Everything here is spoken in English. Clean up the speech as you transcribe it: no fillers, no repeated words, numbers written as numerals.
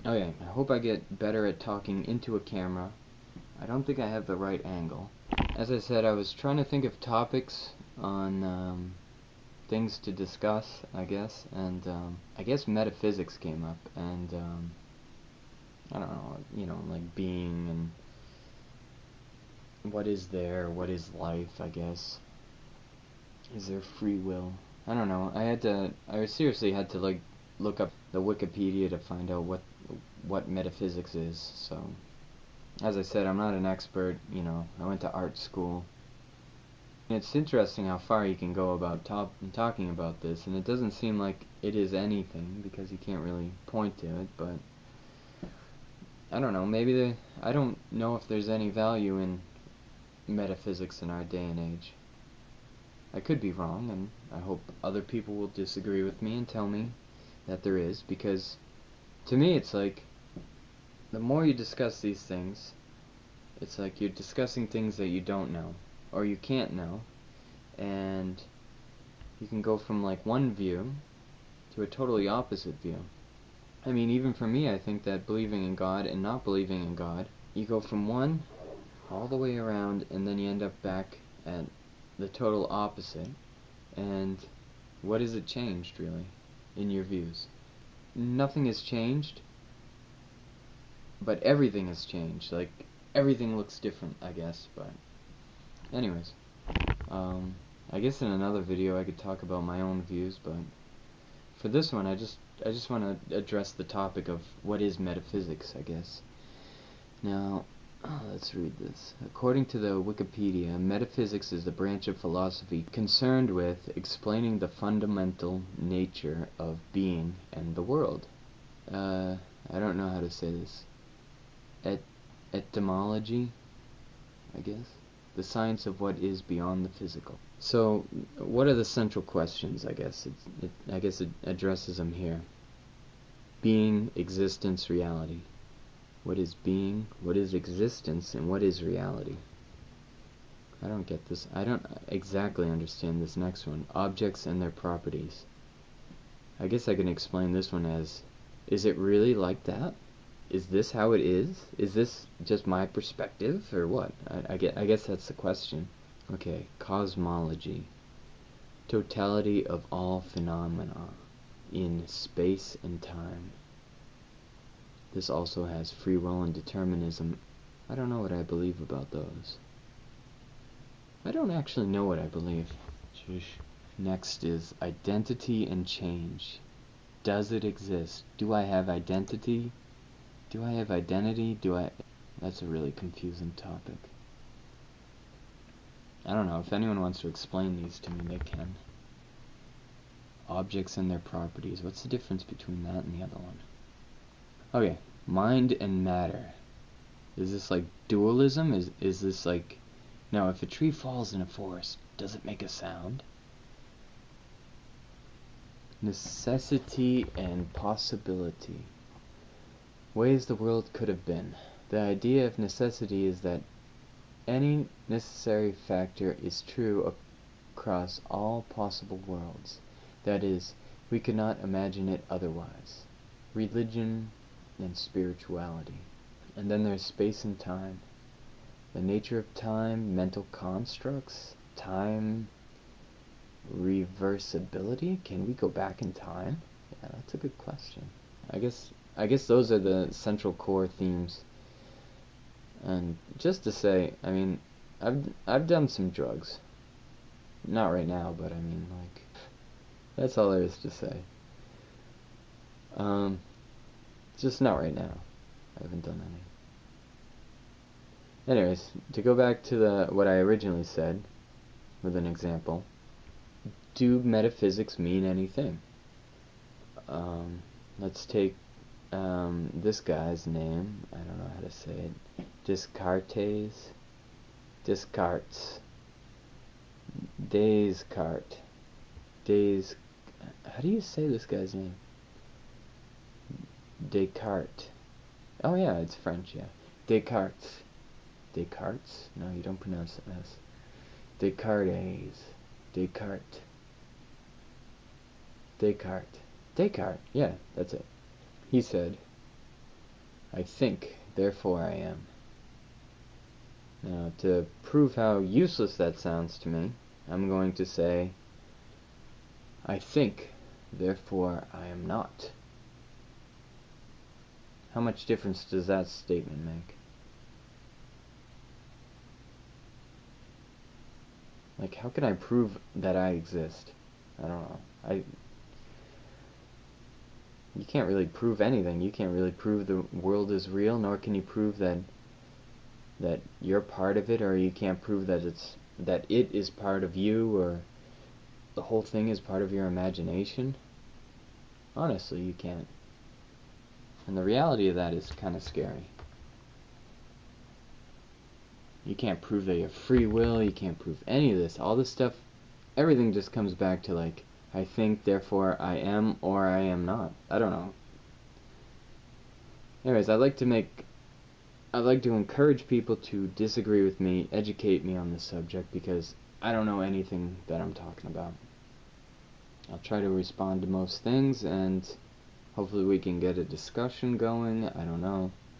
Okay, I hope I get better at talking into a camera. I don't think I have the right angle. As I said, I was trying to think of topics on things to discuss, I guess, and I guess metaphysics came up, and I don't know, like being and what is there, what is life, I guess. Is there free will? I don't know. I seriously had to like look up the Wikipedia to find out what metaphysics is. So, as I said, I'm not an expert. I went to art school. It's interesting how far you can go about talking about this, and it doesn't seem like it is anything because you can't really point to it. But I don't know. I don't know if there's any value in metaphysics in our day and age. I could be wrong, and I hope other people will disagree with me and tell me that there is, because to me it's like the more you discuss these things, it's like you're discussing things that you don't know or you can't know, and you can go from like one view to a totally opposite view. I mean, even for me, I think that believing in God and not believing in God, you go from one all the way around, and then you end up back at the total opposite. And what has it changed, really, in your views? Nothing has changed, but everything has changed. Like, everything looks different, I guess. But anyways, I guess in another video I could talk about my own views, but for this one I just want to address the topic of what is metaphysics, I guess. Now, let's read this. According to the Wikipedia, metaphysics is the branch of philosophy concerned with explaining the fundamental nature of being and the world. I don't know how to say this. Etymology, I guess. The science of what is beyond the physical. So, what are the central questions, I guess? I guess it addresses them here. Being, existence, reality. What is being, what is existence, and what is reality? I don't get this. I don't exactly understand this next one. Objects and their properties. I guess I can explain this one as, is it really like that? Is this how it is? Is this just my perspective, or what? I guess that's the question. Okay, cosmology. Totality of all phenomena in space and time. This also has free will and determinism. I don't know what I believe about those. I don't actually know what I believe. Next is identity and change. Does it exist? Do I have identity? Do I have identity? That's a really confusing topic. I don't know. If anyone wants to explain these to me, they can. Objects and their properties. What's the difference between that and the other one? Okay, mind and matter. Is this like dualism? Is this like... Now, if a tree falls in a forest, does it make a sound? Necessity and possibility. Ways the world could have been. The idea of necessity is that any necessary factor is true across all possible worlds. That is, we could not imagine it otherwise. Religion and spirituality. And then there's space and time. The nature of time, mental constructs, time reversibility. Can we go back in time? Yeah, that's a good question. I guess those are the central core themes. And just to say, I mean, I've done some drugs. Not right now, but I mean, like, that's all there is to say. Just not right now. I haven't done any. Anyways, to go back to what I originally said, with an example, do metaphysics mean anything? Let's take this guy's name. I don't know how to say it. Descartes. How do you say this guy's name? Descartes. Oh yeah, it's French, yeah. Descartes. Descartes? No, you don't pronounce the S. Descartes. Descartes, yeah, that's it. He said, I think, therefore I am. Now, to prove how useless that sounds to me, I'm going to say, I think, therefore I am not. How much difference does that statement make? Like, how can I prove that I exist? I don't know. You can't really prove anything. You can't really prove the world is real, nor can you prove that you're part of it, or you can't prove that it is part of you, or the whole thing is part of your imagination. Honestly, you can't. And the reality of that is kind of scary. You can't prove that you have free will, you can't prove any of this. All this stuff, everything just comes back to like, I think, therefore I am, or I am not. I don't know. Anyways, I'd like to encourage people to disagree with me, educate me on this subject, because I don't know anything that I'm talking about. I'll try to respond to most things, and hopefully we can get a discussion going. I don't know.